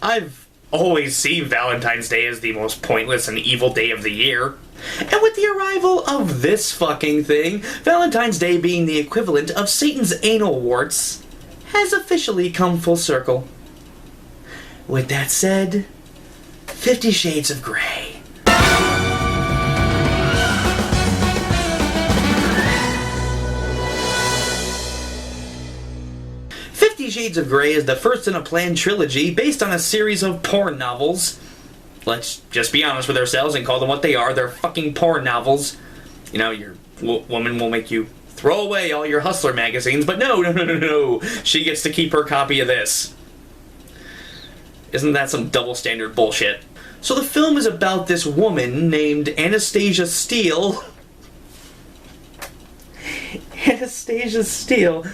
I've always seen Valentine's Day as the most pointless and evil day of the year. And with the arrival of this fucking thing, Valentine's Day being the equivalent of Satan's anal warts, has officially come full circle. With that said, 50 Shades of Grey. 50 Shades of Grey is the first in a planned trilogy based on a series of porn novels. Let's just be honest with ourselves and call them what they are. They're fucking porn novels. You know, your woman will make you throw away all your Hustler magazines, but no. She gets to keep her copy of this. Isn't that some double standard bullshit? So the film is about this woman named Anastasia Steele. Anastasia Steele.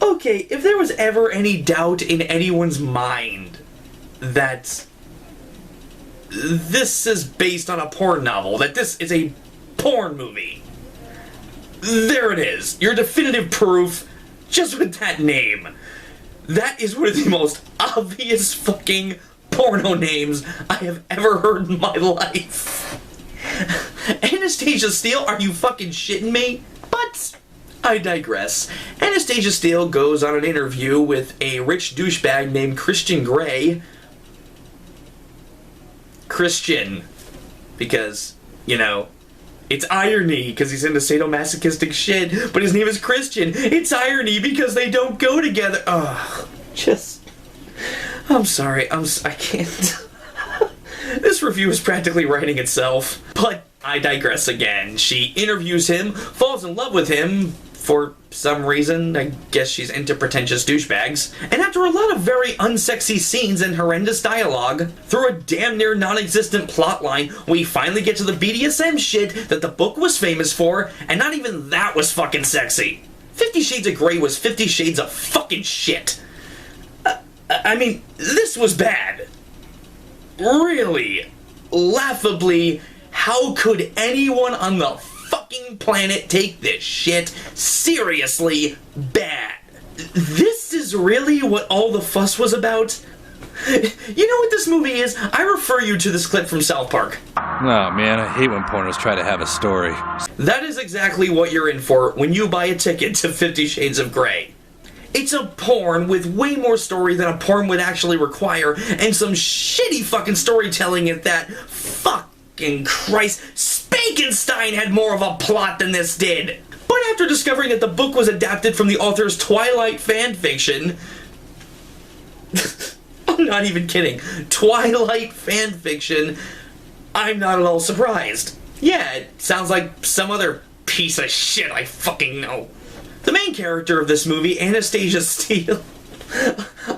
Okay, if there was ever any doubt in anyone's mind that this is based on a porn novel, that this is a porn movie, there it is. Your definitive proof, just with that name. That is one of the most obvious fucking porno names I have ever heard in my life. Anastasia Steele, are you fucking shitting me? But I digress. Anastasia Steele goes on an interview with a rich douchebag named Christian Grey. Christian. Because, you know, it's irony because he's into sadomasochistic shit, but his name is Christian. It's irony because they don't go together. Ugh. I'm sorry. I can't. This review is practically writing itself. But I digress again. She interviews him, falls in love with him for some reason. I guess she's into pretentious douchebags. And after a lot of very unsexy scenes and horrendous dialogue, through a damn near non-existent plotline, we finally get to the BDSM shit that the book was famous for, and not even that was fucking sexy. 50 Shades of Grey was 50 Shades of fucking shit. I mean, this was bad. Really, laughably, how could anyone on the fucking planet take this shit seriously bad? This is really what all the fuss was about? You know what this movie is? I refer you to this clip from South Park. Oh man, I hate when pornos try to have a story. That is exactly what you're in for when you buy a ticket to 50 Shades of Grey. It's a porn with way more story than a porn would actually require, and some shitty fucking storytelling at that. Fucking Christ, Spankenstein had more of a plot than this did. But after discovering that the book was adapted from the author's Twilight fanfiction, I'm not even kidding, Twilight fanfiction, I'm not at all surprised. Yeah, it sounds like some other piece of shit I fucking know. The main character of this movie, Anastasia Steele,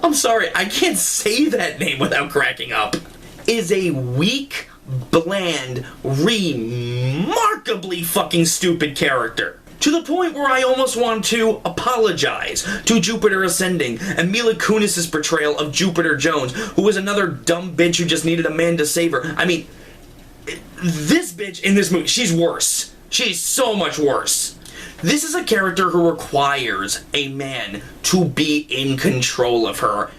I'm sorry, I can't say that name without cracking up, is a weak, bland, remarkably fucking stupid character. To the point where I almost want to apologize to Jupiter Ascending and Mila Kunis' portrayal of Jupiter Jones, who was another dumb bitch who just needed a man to save her. I mean, this bitch in this movie, she's worse. She's so much worse. This is a character who requires a man to be in control of her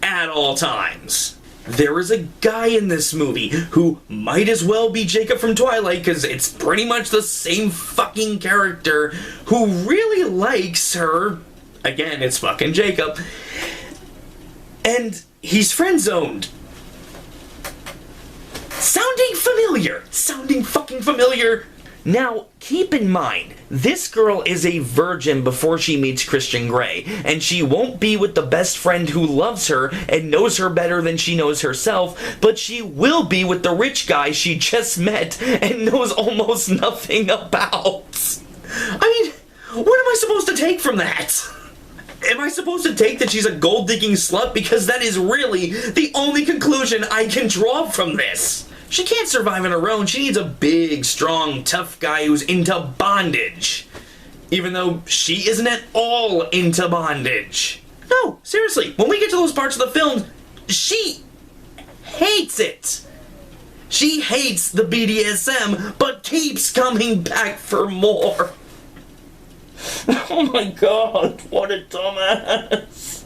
at all times. There is a guy in this movie who might as well be Jacob from Twilight, because it's pretty much the same fucking character, who really likes her. Again, it's fucking Jacob. And he's friend-zoned. Sounding familiar. Sounding fucking familiar. Now, keep in mind, this girl is a virgin before she meets Christian Grey, and she won't be with the best friend who loves her and knows her better than she knows herself, but she will be with the rich guy she just met and knows almost nothing about. I mean, what am I supposed to take from that? Am I supposed to take that she's a gold-digging slut? Because that is really the only conclusion I can draw from this. She can't survive on her own. She needs a big, strong, tough guy who's into bondage. Even though she isn't at all into bondage. No, seriously, when we get to those parts of the film, she hates it. She hates the BDSM, but keeps coming back for more. Oh my god, what a dumbass.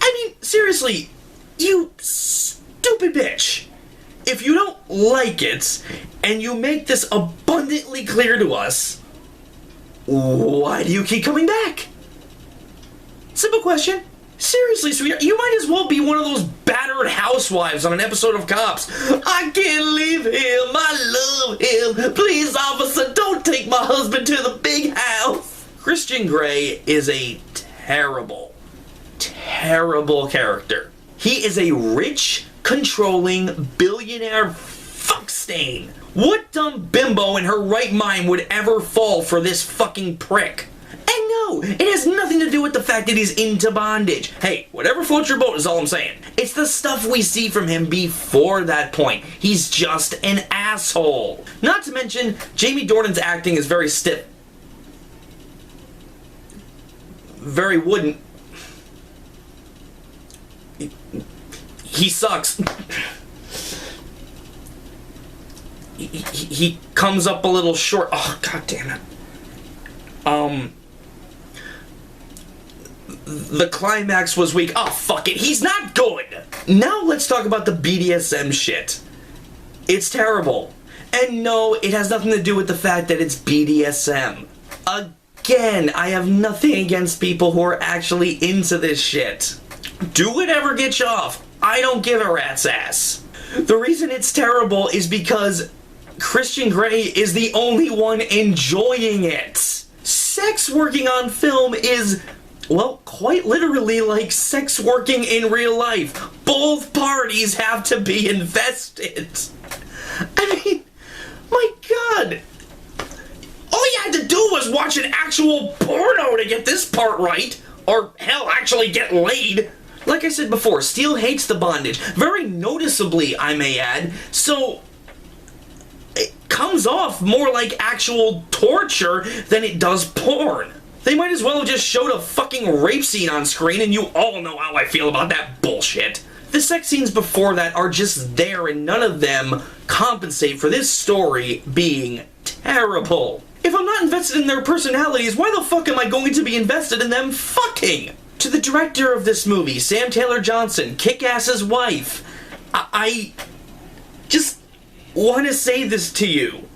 I mean, seriously, You stupid bitch. If you don't like it, and you make this abundantly clear to us, why do you keep coming back? Simple question. Seriously, sweetheart, you might as well be one of those battered housewives on an episode of Cops. I can't leave him, I love him. Please, officer, don't take my husband to the big house. Christian Grey is a terrible, terrible character. He is a rich, controlling, billionaire fuckstain. What dumb bimbo in her right mind would ever fall for this fucking prick? And no, it has nothing to do with the fact that he's into bondage. Hey, whatever floats your boat is all I'm saying. It's the stuff we see from him before that point. He's just an asshole. Not to mention, Jamie Dornan's acting is very stiff. Very wooden. He sucks. He comes up a little short. Oh, god damn it. The climax was weak. Oh, fuck it. He's not good. Now let's talk about the BDSM shit. It's terrible. And no, it has nothing to do with the fact that it's BDSM. Again, I have nothing against people who are actually into this shit. Do whatever gets you off. I don't give a rat's ass. The reason it's terrible is because Christian Grey is the only one enjoying it. Sex working on film is, well, quite literally like sex working in real life. Both parties have to be invested. I mean, my god. All you had to do was watch an actual porno to get this part right. Or, hell, actually get laid. Like I said before, Steele hates the bondage. Very noticeably, I may add. So, it comes off more like actual torture than it does porn. They might as well have just showed a fucking rape scene on screen, and you all know how I feel about that bullshit. The sex scenes before that are just there, and none of them compensate for this story being terrible. If I'm not invested in their personalities, why the fuck am I going to be invested in them fucking? To the director of this movie, Sam Taylor Johnson, Kick-Ass's wife, I just want to say this to you.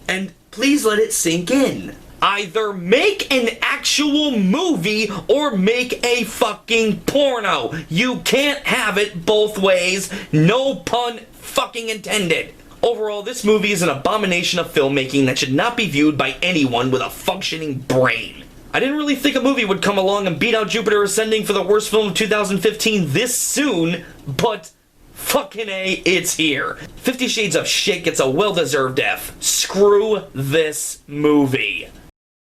And please let it sink in. Either make an actual movie or make a fucking porno. You can't have it both ways. No pun fucking intended. Overall, this movie is an abomination of filmmaking that should not be viewed by anyone with a functioning brain. I didn't really think a movie would come along and beat out Jupiter Ascending for the worst film of 2015 this soon, but fucking A, it's here. 50 Shades of Shit gets a well-deserved F. Screw this movie.